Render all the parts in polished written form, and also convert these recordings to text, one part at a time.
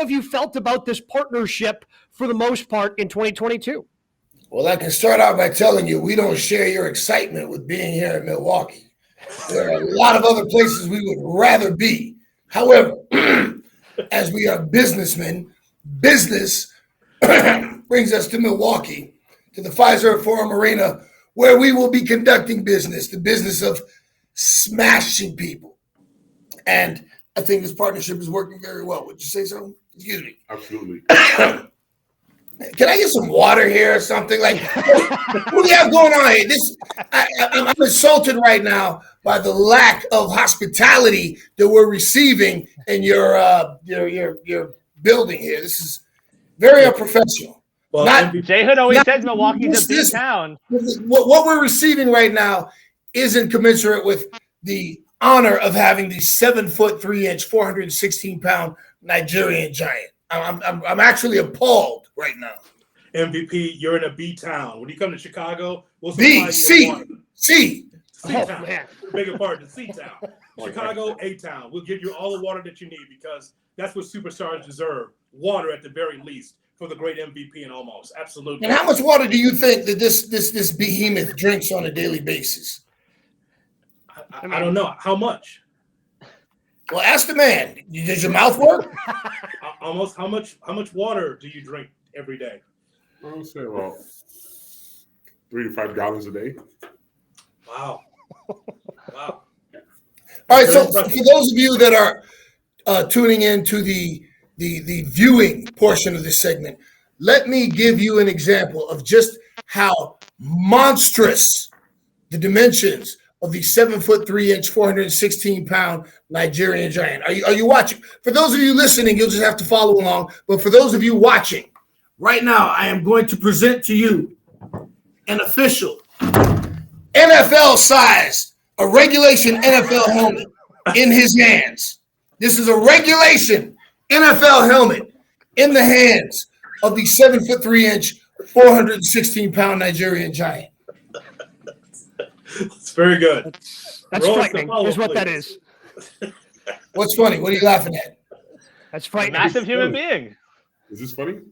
have you felt about this partnership for the most part in 2022? Well, I can start out by telling you we don't share your excitement with being here in Milwaukee. There are a lot of other places we would rather be. However, as we are businessmen, business brings us to Milwaukee, to the Pfizer Forum Arena, where we will be conducting business, the business of smashing people. And I think this partnership is working very well. Would you say so? Excuse me. Absolutely. Can I get some water here or something? Like, what do you have going on here? I'm insulted right now by the lack of hospitality that we're receiving in your building here. This is very unprofessional. Well, J Hood always says Milwaukee's a big town. What we're receiving right now isn't commensurate with the honor of having the 7'3", 416-pound Nigerian giant. I'm actually appalled right now. MVP, you're in a B town. When you come to Chicago, we'll B, C. C Oh, town. man. Bigger part, the C town. Chicago, A town. We'll give you all the water that you need because that's what superstars deserve. Water at the very least for the great MVP and Omos. Absolutely. And how much water do you think that this behemoth drinks on a daily basis? I don't know. How much? Well, ask the man. Does your mouth work? Almost. How much water do you drink every day? I would say about 3 to 5 gallons a day. Wow. All right. So for those of you that are tuning in to the viewing portion of this segment, let me give you an example of just how monstrous the dimensions of the 7'3", 416-pound Nigerian giant. Are you watching? For those of you listening, you'll just have to follow along. But for those of you watching, right now, I am going to present to you an official NFL-sized, a regulation NFL helmet in his hands. This is a regulation NFL helmet in the hands of the 7'3", 416-pound Nigerian giant. It's very good. That's frightening, is what that is. What's funny? What are you laughing at? That's frightening. Massive human being. Is this funny?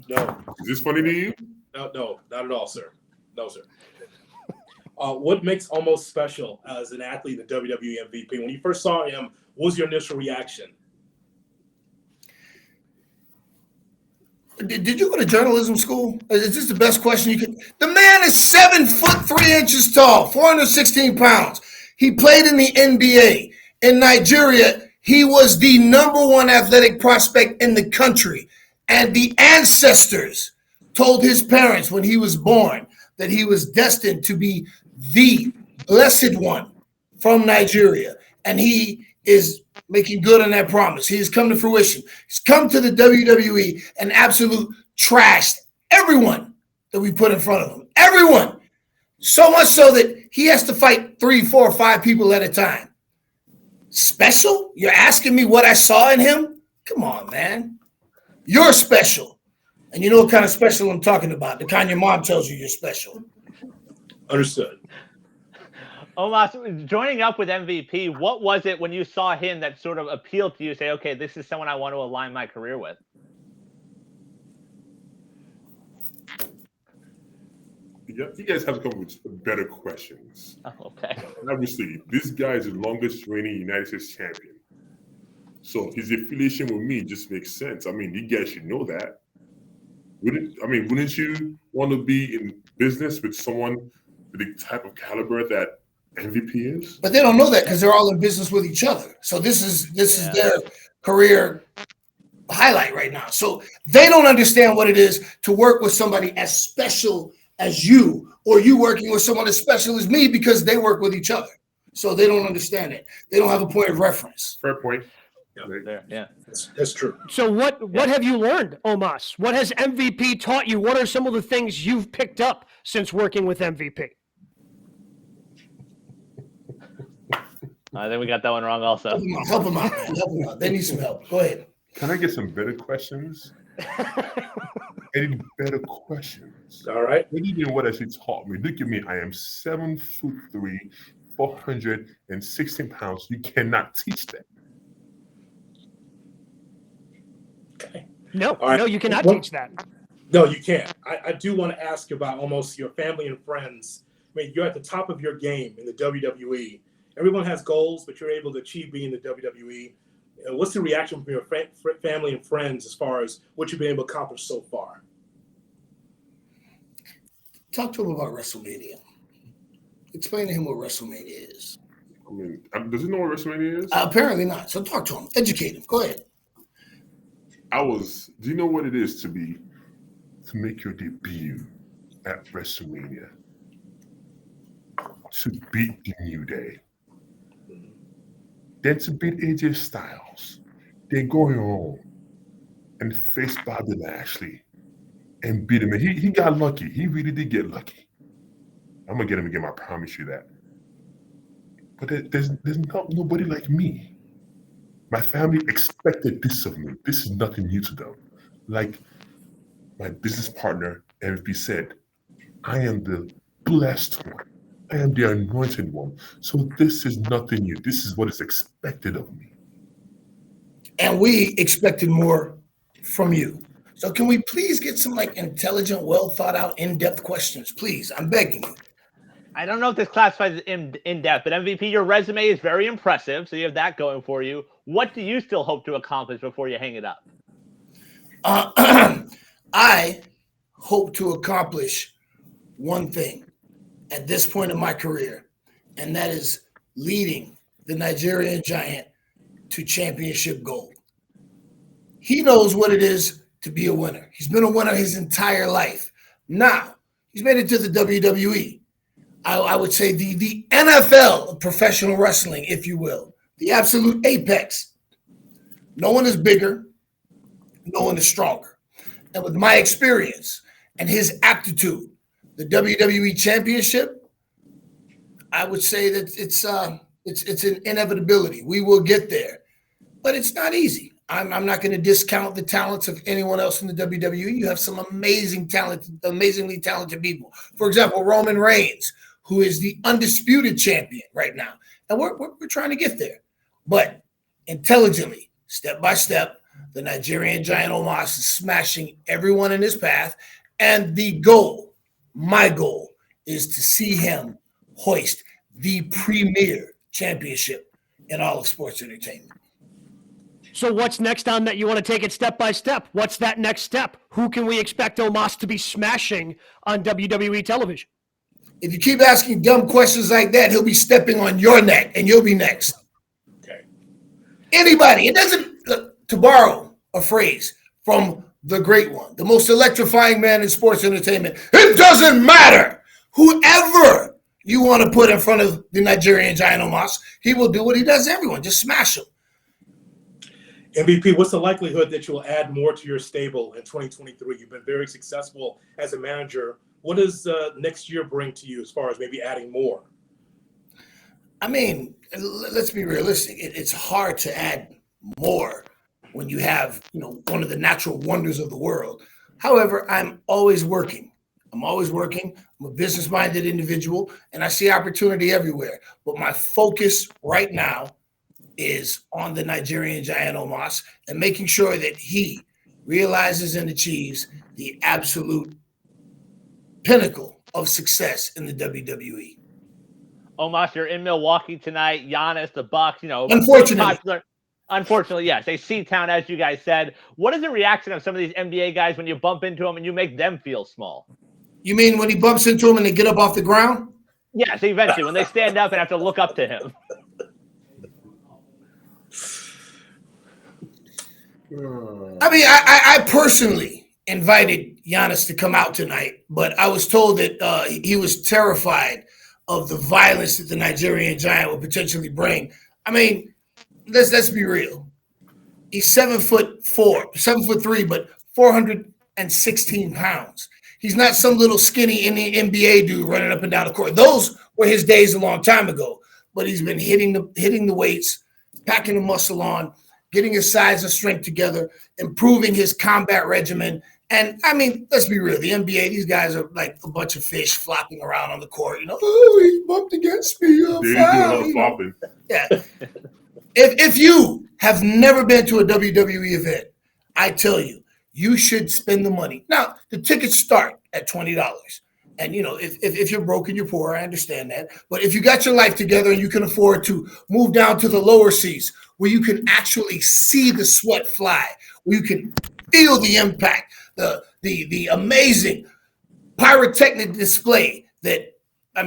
No. Is this funny to you? No, not at all, sir. No, sir. What makes Omos special as an athlete, the WWE MVP? When you first saw him, what was your initial reaction? Did you go to journalism school? Is this the best question you could? The man is 7'3" tall, 416 pounds. He played in the NBA. In Nigeria, he was the number one athletic prospect in the country. And the ancestors told his parents when he was born that he was destined to be the blessed one from Nigeria. And he is making good on that promise. He has come to fruition. He's come to the WWE and absolute trashed everyone that we put in front of him. Everyone. So much so that he has to fight 3, 4, 5 people at a time. Special? You're asking me what I saw in him? Come on, man. You're special. And you know what kind of special I'm talking about. The kind your mom tells you you're special. Understood. Omos, joining up with MVP, what was it when you saw him that sort of appealed to you? Say, okay, this is someone I want to align my career with. You guys have to come with better questions. Oh, okay. Obviously, this guy is the longest reigning United States champion. So his affiliation with me just makes sense. I mean, you guys should know that. Wouldn't you want to be in business with someone with the type of caliber that MVP is? But they don't know that because they're all in business with each other. So this is their career highlight right now. So they don't understand what it is to work with somebody as special as you, or you working with someone as special as me, because they work with each other. So they don't understand it. They don't have a point of reference. Fair point. Yeah. That's true. So what have you learned, Omos? What has MVP taught you? What are some of the things you've picked up since working with MVP? I think we got that one wrong also. Help them out. They need some help. Go ahead. Can I get some better questions? Any better questions? All right. Anything what actually taught me. Look at me. I am 7'3", 416 pounds. You cannot teach that. No, All right. no, you cannot Well, teach that. No, you can't. I do want to ask about almost your family and friends. I mean, you're at the top of your game in the WWE. Everyone has goals, but you're able to achieve being in the WWE. What's the reaction from your family and friends as far as what you've been able to accomplish so far? Talk to him about WrestleMania. Explain to him what WrestleMania is. I mean, does he know what WrestleMania is? Apparently not. So talk to him. Educate him. Go ahead. Do you know what it is to make your debut at WrestleMania? To beat the New Day. Then to beat AJ Styles. Then going home and face Bobby Lashley and beat him. And he got lucky. He really did get lucky. I'm going to get him again, I promise you that. But there's nobody like me. My family expected this of me. This is nothing new to them. Like my business partner, MVP, said, I am the blessed one. I am the anointed one. So this is nothing new. This is what is expected of me. And we expected more from you. So can we please get some intelligent, well thought out, in-depth questions? Please, I'm begging you. I don't know if this classifies as in depth, but MVP, your resume is very impressive. So you have that going for you. What do you still hope to accomplish before you hang it up? I hope to accomplish one thing at this point in my career, and that is leading the Nigerian Giant to championship gold. He knows what it is to be a winner. He's been a winner his entire life. Now, he's made it to the WWE. I would say the NFL of professional wrestling, if you will, the absolute apex. No one is bigger. No one is stronger. And with my experience and his aptitude, the WWE Championship, I would say that it's an inevitability. We will get there, but it's not easy. I'm not going to discount the talents of anyone else in the WWE. You have some amazingly talented people. For example, Roman Reigns, who is the undisputed champion right now, and we're trying to get there, but intelligently, step by step. The Nigerian Giant Omos is smashing everyone in his path, and the goal, my goal, is to see him hoist the premier championship in all of sports entertainment. So what's next on that? You want to take it step by step. What's that next step? Who can we expect Omos to be smashing on WWE television? If you keep asking dumb questions like that, he'll be stepping on your neck, and you'll be next. Okay. Anybody. It doesn't, to borrow a phrase from the great one, the most electrifying man in sports entertainment, it doesn't matter. Whoever you want to put in front of the Nigerian Giant Omos, he will do what he does to everyone. Just smash him. MVP, what's the likelihood that you will add more to your stable in 2023? You've been very successful as a manager. What does next year bring to you as far as maybe adding more? I mean, let's be realistic. It's hard to add more when you have, one of the natural wonders of the world. However, I'm always working. I'm a business-minded individual, and I see opportunity everywhere. But my focus right now is on the Nigerian Giant Omos and making sure that he realizes and achieves the absolute pinnacle of success in the WWE. Omos, you're in Milwaukee tonight. Giannis, the Bucks, Unfortunately, yes. A C-town, as you guys said. What is the reaction of some of these NBA guys when you bump into them and you make them feel small? You mean when he bumps into them and they get up off the ground? Yes, eventually, when they stand up and have to look up to him. I mean, I personally invited Giannis to come out tonight, but I was told that he was terrified of the violence that the Nigerian Giant would potentially bring. I mean, let's be real. He's 7'3", but 416 pounds. He's not some little skinny NBA dude running up and down the court. Those were his days a long time ago. But he's been hitting the weights, packing the muscle on, getting his size and strength together, improving his combat regimen. And I mean, let's be real. The NBA, these guys are like a bunch of fish flopping around on the court. Oh, he bumped against me. Yeah. If you have never been to a WWE event, I tell you, you should spend the money. Now, the tickets start at $20. And, if you're broke and you're poor, I understand that. But if you got your life together and you can afford to move down to the lower seats where you can actually see the sweat fly, where you can feel the impact, the amazing pyrotechnic display that, I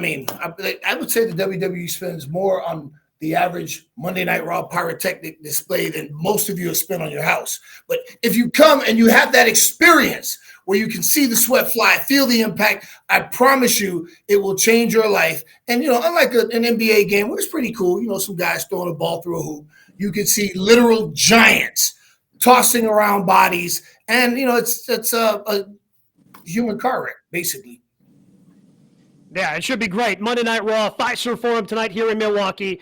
would say the WWE spends more on the average Monday Night Raw pyrotechnic display than most of you have spent on your house. But if you come and you have that experience where you can see the sweat fly, feel the impact, I promise you it will change your life. And, unlike an NBA game, where it's pretty cool, some guys throwing a ball through a hoop, you can see literal giants tossing around bodies. And, it's a human car wreck, basically. Yeah, it should be great. Monday Night Raw, Fiserv Forum tonight here in Milwaukee.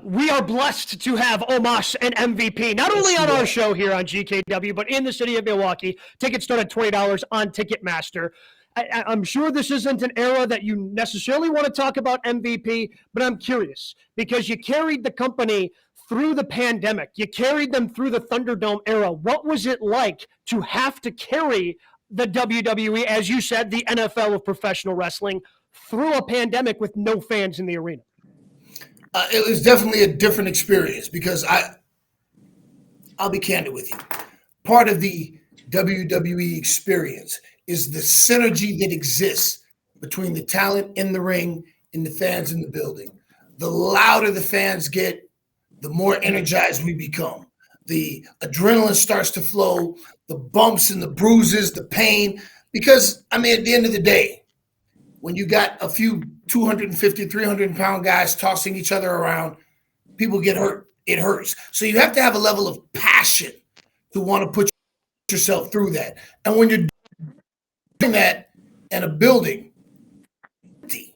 We are blessed to have Omos and MVP, not only on our show here on GKW, but in the city of Milwaukee. Tickets start at $20 on Ticketmaster. I'm sure this isn't an era that you necessarily want to talk about MVP, but I'm curious because you carried the company through the pandemic. You carried them through the Thunderdome era. What was it like to have to carry the WWE, as you said, the NFL of professional wrestling, through a pandemic with no fans in the arena? It was definitely a different experience because I'll be candid with you. Part of the WWE experience is the synergy that exists between the talent in the ring and the fans in the building. The louder the fans get, the more energized we become. The adrenaline starts to flow, the bumps and the bruises, the pain. Because, at the end of the day, when you got a few 250, 300-pound guys tossing each other around, people get hurt. It hurts. So you have to have a level of passion to want to put yourself through that. And when you're doing that in a building empty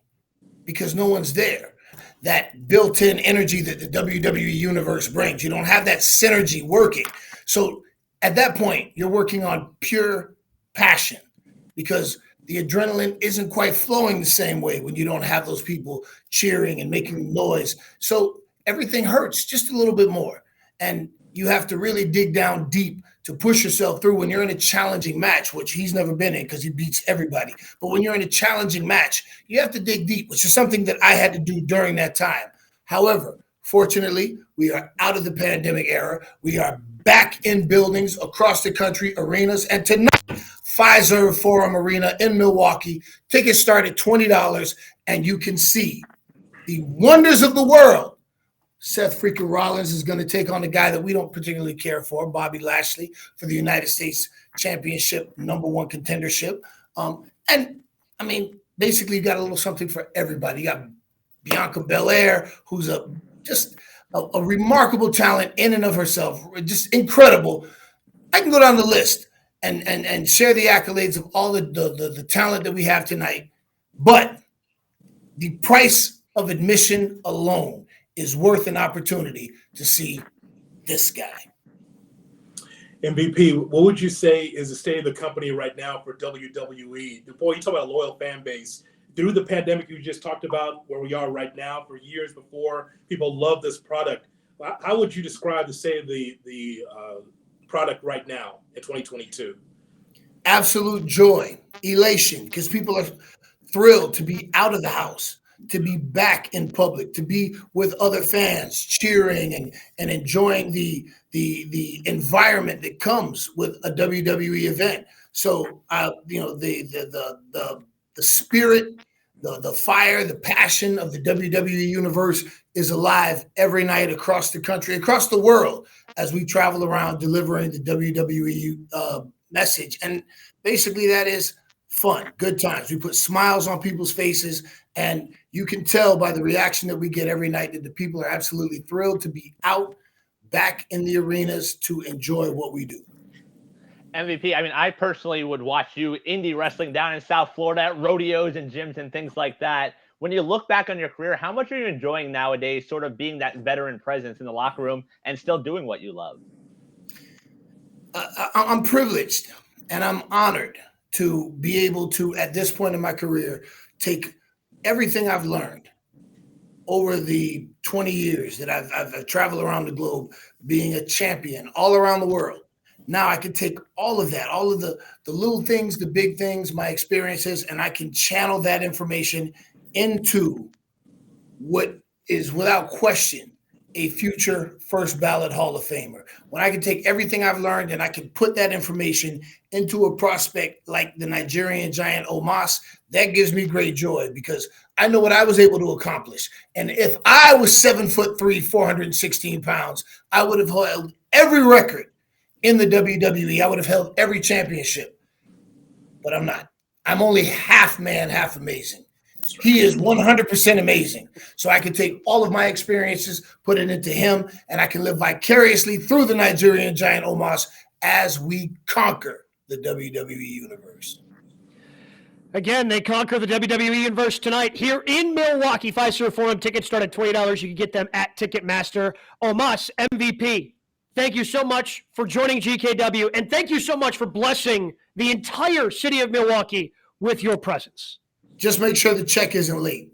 because no one's there, that built-in energy that the WWE universe brings, you don't have that synergy working. So at that point, you're working on pure passion because the adrenaline isn't quite flowing the same way when you don't have those people cheering and making noise. So everything hurts just a little bit more. And you have to really dig down deep to push yourself through when you're in a challenging match, which he's never been in because he beats everybody. But when you're in a challenging match, you have to dig deep, which is something that I had to do during that time. However, fortunately, we are out of the pandemic era. We are back in buildings across the country, arenas. And tonight, Fiserv Forum Arena in Milwaukee. Tickets start at $20, and you can see the wonders of the world. Seth freaking Rollins is going to take on the guy that we don't particularly care for, Bobby Lashley, for the United States Championship #1 contendership. Basically, you got a little something for everybody. You got Bianca Belair, who's just a remarkable talent in and of herself, just incredible. I can go down the list and share the accolades of all the talent that we have tonight. But the price of admission alone is worth an opportunity to see this guy. MVP, what would you say is the state of the company right now for WWE? Before you talk about a loyal fan base, through the pandemic you just talked about, where we are right now, for years before, people love this product. How would you describe the state of the product right now in 2022? Absolute joy, elation, because people are thrilled to be out of the house, to be back in public, to be with other fans, cheering and enjoying the environment that comes with a WWE event. So, the spirit, the fire, the passion of the WWE universe is alive every night across the country, across the world, as we travel around delivering the WWE message. And basically that is fun, good times. We put smiles on people's faces, and you can tell by the reaction that we get every night that the people are absolutely thrilled to be out back in the arenas to enjoy what we do. MVP, I personally would watch you indie wrestling down in South Florida at rodeos and gyms and things like that. When you look back on your career, how much are you enjoying nowadays sort of being that veteran presence in the locker room and still doing what you love? I'm privileged and I'm honored to be able to, at this point in my career, take everything I've learned over the 20 years that I've traveled around the globe, being a champion all around the world, Now I can take all of that, all of the little things, the big things, my experiences, and I can channel that information into what is without question a future first ballot Hall of Famer. When I can take everything I've learned and I can put that information into a prospect like the Nigerian giant Omos, that gives me great joy because I know what I was able to accomplish. And if I was 7'3", 416 pounds, I would have held every record in the WWE. I would have held every championship, but I'm not. I'm only half man, half amazing. He is 100% amazing. So I can take all of my experiences, put it into him, and I can live vicariously through the Nigerian giant Omos as we conquer the WWE universe. Again, they conquer the WWE universe tonight here in Milwaukee. Fiserv Forum tickets start at $20. You can get them at Ticketmaster. Omos, MVP, thank you so much for joining GKW, and thank you so much for blessing the entire city of Milwaukee with your presence. Just make sure the check isn't late.